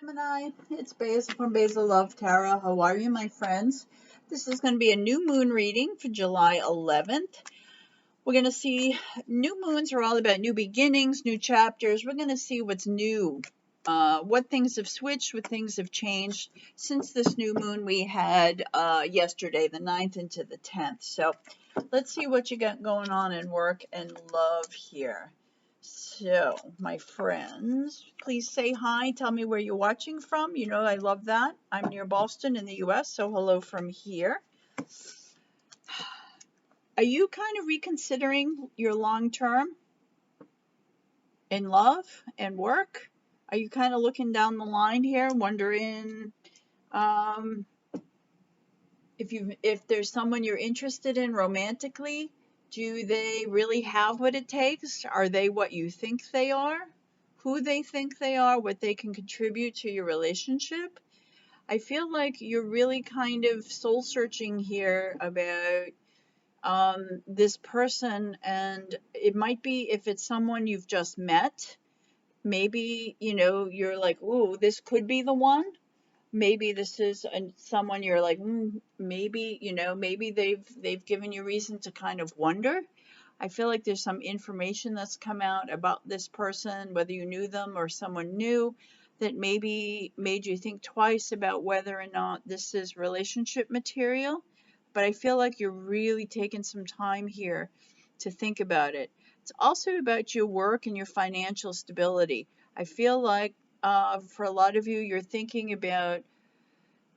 Gemini, it's Basil from Basil Love Tarot. How are you, my friends? This is going to be a new moon reading for July 11th. We're going to see new moons are all about new beginnings, new chapters. We're going to see what's new, what things have switched, what things have changed since this new moon we had yesterday, the 9th into the 10th. So let's see what you got going on in work and love here. So, my friends, please say hi. Tell me where you're watching from. You know I love that. I'm near Boston in the US, so hello from here. Are you kind of reconsidering your long term in love and work? Are you kind of looking down the line here, wondering if there's someone you're interested in romantically? Do they really have what it takes? Are they what you think they are? Who they think they are? What they can contribute to your relationship? I feel like you're really kind of soul searching here about this person, and it might be if it's someone you've just met. Maybe, you're like, ooh, this could be the one. Maybe this is someone you're like, maybe, maybe they've given you reason to kind of wonder. I feel like there's some information that's come out about this person, whether you knew them or someone new, that maybe made you think twice about whether or not this is relationship material. But I feel like you're really taking some time here to think about it. It's also about your work and your financial stability. I feel like for a lot of you, you're thinking about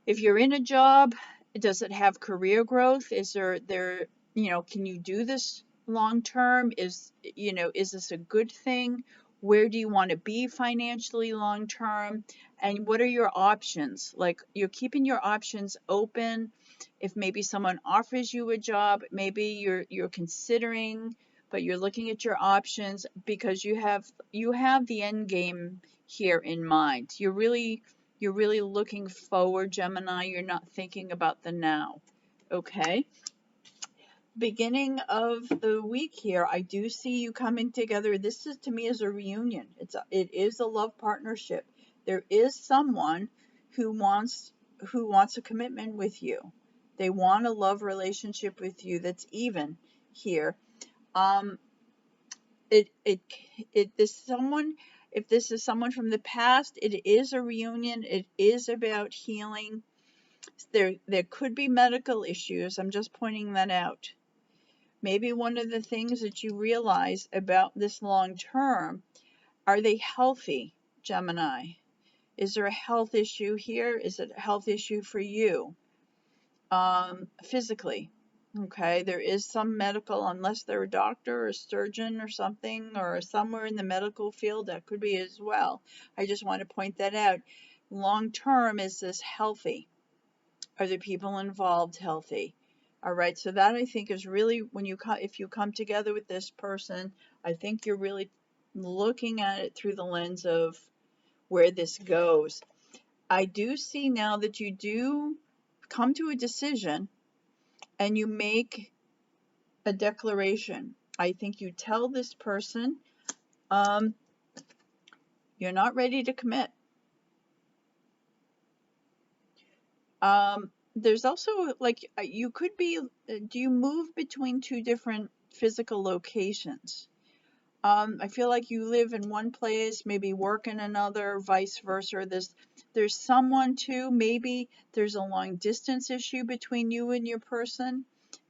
if you're in a job, does it have career growth? Is there, can you do this long term? Is this a good thing? Where do you want to be financially long term? And what are your options? Like, you're keeping your options open. If maybe someone offers you a job, maybe you're considering, but you're looking at your options because you have the end game here in mind. You're really looking forward, Gemini. You're not thinking about the now. Okay. Beginning of the week here, I do see you coming together. This is, to me, is a reunion. It is a love partnership. There is someone who wants a commitment with you. They want a love relationship with you that's even here. If this is someone from the past, it is a reunion. It is about healing. There could be medical issues. I'm just pointing that out. Maybe one of the things that you realize about this long term, are they healthy, Gemini? Is there a health issue here? Is it a health issue for you? Physically. Okay, there is some medical, unless they're a doctor or a surgeon or something, or somewhere in the medical field, that could be as well. I just want to point that out. Long term, is this healthy? Are the people involved healthy? All right, so that I think is really, if you come together with this person, I think you're really looking at it through the lens of where this goes. I do see now that you do come to a decision and you make a declaration. I think you tell this person you're not ready to commit. There's also, like, you could be, do you move between two different physical locations? I feel like you live in one place, maybe work in another, vice versa. There's someone too, maybe there's a long distance issue between you and your person.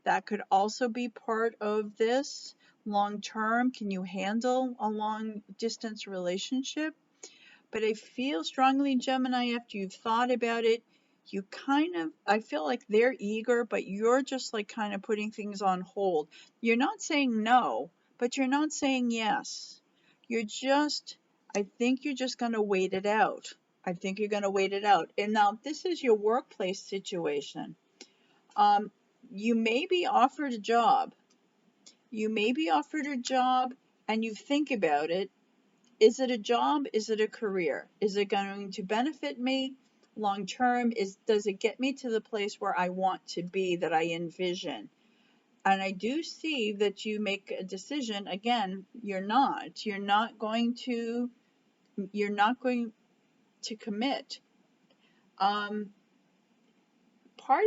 That could also be part of this. Long term, can you handle a long distance relationship? But I feel strongly, Gemini, after you've thought about it, I feel like they're eager, but you're just like kind of putting things on hold. You're not saying no, but you're not saying yes. I think you're just going to wait it out. I think you're going to wait it out. And now this is your workplace situation. You may be offered a job. And you think about it. Is it a job? Is it a career? Is it going to benefit me long term? Does it get me to the place where I want to be, that I envision? And I do see that you make a decision. Again, you're not going to commit. Part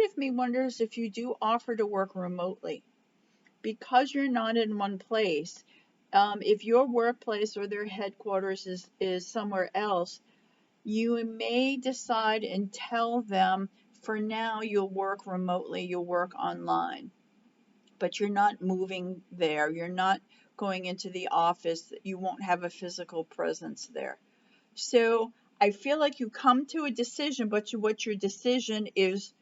of me wonders if you do offer to work remotely because you're not in one place. If your workplace or their headquarters is somewhere else, you may decide and tell them for now you'll work remotely, you'll work online, but you're not moving there. You're not going into the office. You won't have a physical presence there. So I feel like you come to a decision, but what your decision is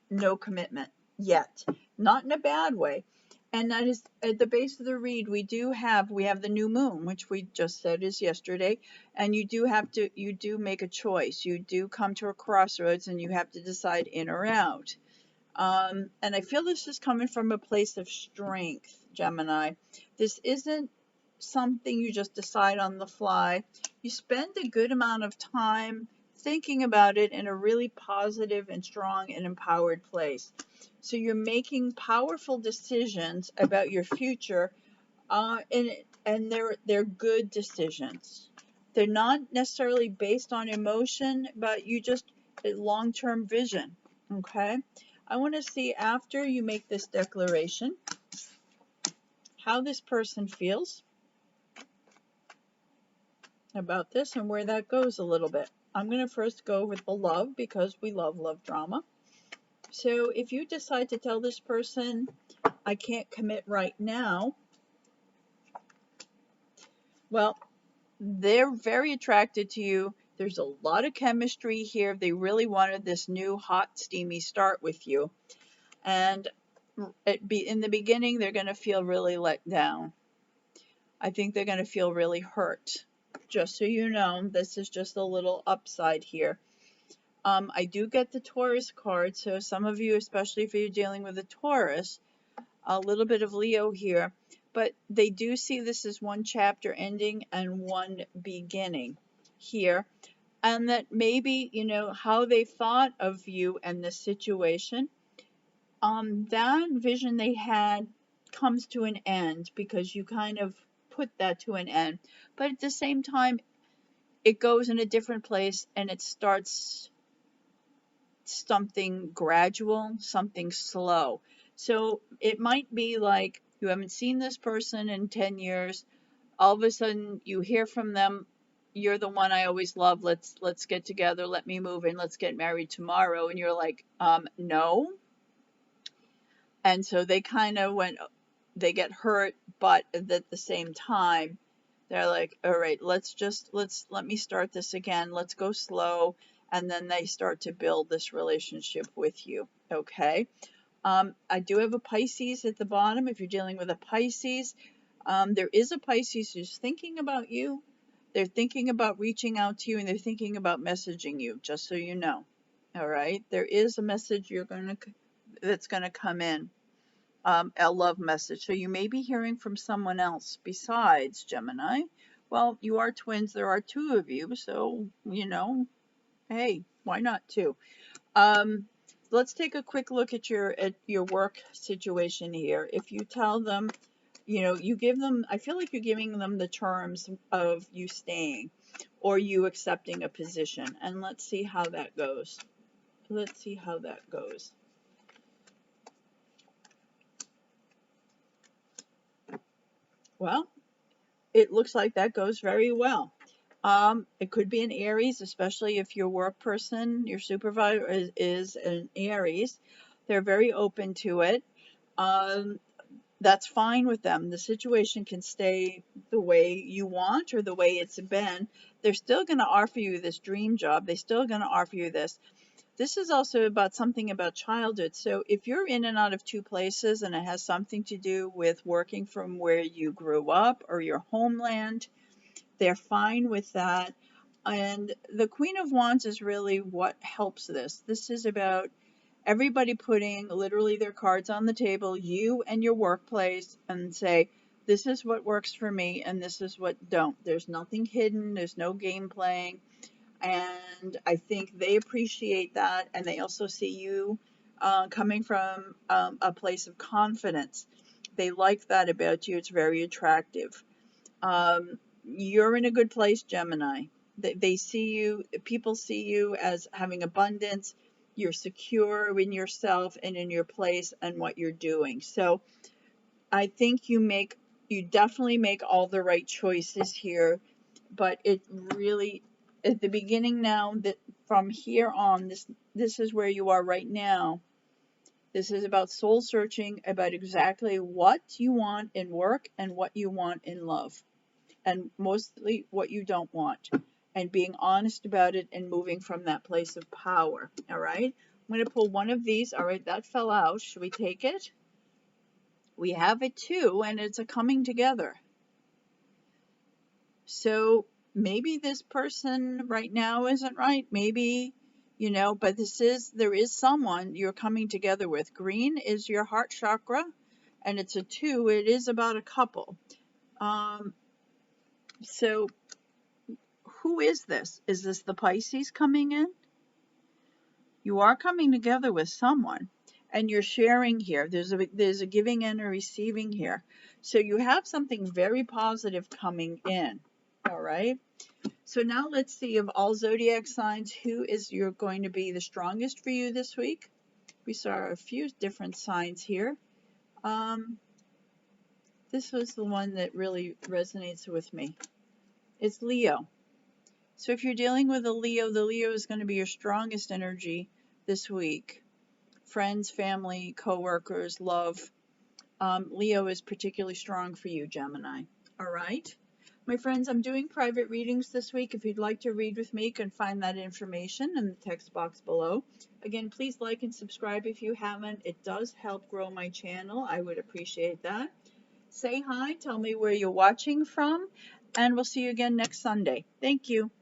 no commitment yet. Not in a bad way. And that is at the base of the read, we have the new moon, which we just said is yesterday, and you do make a choice. You do come to a crossroads and you have to decide in or out. And I feel this is coming from a place of strength, Gemini. This isn't something you just decide on the fly. You spend a good amount of time thinking about it in a really positive and strong and empowered place. So you're making powerful decisions about your future, and they're good decisions. They're not necessarily based on emotion, but you just a long-term vision. Okay, I want to see after you make this declaration how this person feels about this and where that goes a little bit. I'm going to first go with the love because we love drama. So if you decide to tell this person, I can't commit right now, well, they're very attracted to you. There's a lot of chemistry here. They really wanted this new hot, steamy start with you. And in the beginning, they're going to feel really let down. I think they're going to feel really hurt. Just so you know, this is just a little upside here. I do get the Taurus card, so some of you, especially if you're dealing with a Taurus, a little bit of Leo here, but they do see this as one chapter ending and one beginning here, and that maybe, how they thought of you and the situation, that vision they had comes to an end because you kind of put that to an end, but at the same time, it goes in a different place and it starts something gradual, something slow. So it might be like you haven't seen this person in 10 years. All of a sudden you hear from them, you're the one I always love. Let's get together. Let me move in. Let's get married tomorrow. And you're like, no. And so they kind of they get hurt, but at the same time, they're like, all right, let me start this again. Let's go slow. And then they start to build this relationship with you. Okay. I do have a Pisces at the bottom. If you're dealing with a Pisces, there is a Pisces who's thinking about you. They're thinking about reaching out to you and they're thinking about messaging you, just so you know. All right. There is a message that's going to come in. A love message. So you may be hearing from someone else besides Gemini. Well, you are twins. There are two of you. So, hey, why not two? Let's take a quick look at your work situation here. If you tell them, you give them, I feel like you're giving them the terms of you staying or you accepting a position. And let's see how that goes. Let's see how that goes. Well, it looks like that goes very well. It could be an Aries, especially if your work person, your supervisor is an Aries. They're very open to it. That's fine with them. The situation can stay the way you want or the way it's been. They're still going to offer you this dream job. They're still going to offer you this. This is also about something about childhood. So if you're in and out of two places and it has something to do with working from where you grew up or your homeland, they're fine with that. And the Queen of Wands is really what helps this. This is about everybody putting literally their cards on the table, you and your workplace, and say, this is what works for me and this is what don't. There's nothing hidden. There's no game playing. And I think they appreciate that. And they also see you coming from a place of confidence. They like that about you. It's very attractive. You're in a good place, Gemini. They see you, people see you as having abundance. You're secure in yourself and in your place and what you're doing. So I think you definitely make all the right choices here, but it really, at the beginning now, that from here on, this is where you are right now. This is about soul searching, about exactly what you want in work and what you want in love, and mostly what you don't want, and being honest about it and moving from that place of power. All right, I'm going to pull one of these. All right, that fell out. Should we take it? We have it too, and it's a coming together. So maybe this person right now isn't right. Maybe, but there is someone you're coming together with. Green is your heart chakra, and it's a 2. It is about a couple. So who is this? Is this the Pisces coming in? You are coming together with someone, and you're sharing here. There's a giving and a receiving here. So you have something very positive coming in. All right. So now let's see, of all zodiac signs, who is going to be the strongest for you this week? We saw a few different signs here. This was the one that really resonates with me. It's Leo. So if you're dealing with a Leo, the Leo is going to be your strongest energy this week. Friends, family, co-workers, love. Leo is particularly strong for you, Gemini. All right. My friends, I'm doing private readings this week. If you'd like to read with me, you can find that information in the text box below. Again, please like and subscribe if you haven't. It does help grow my channel. I would appreciate that. Say hi, tell me where you're watching from, and we'll see you again next Sunday. Thank you.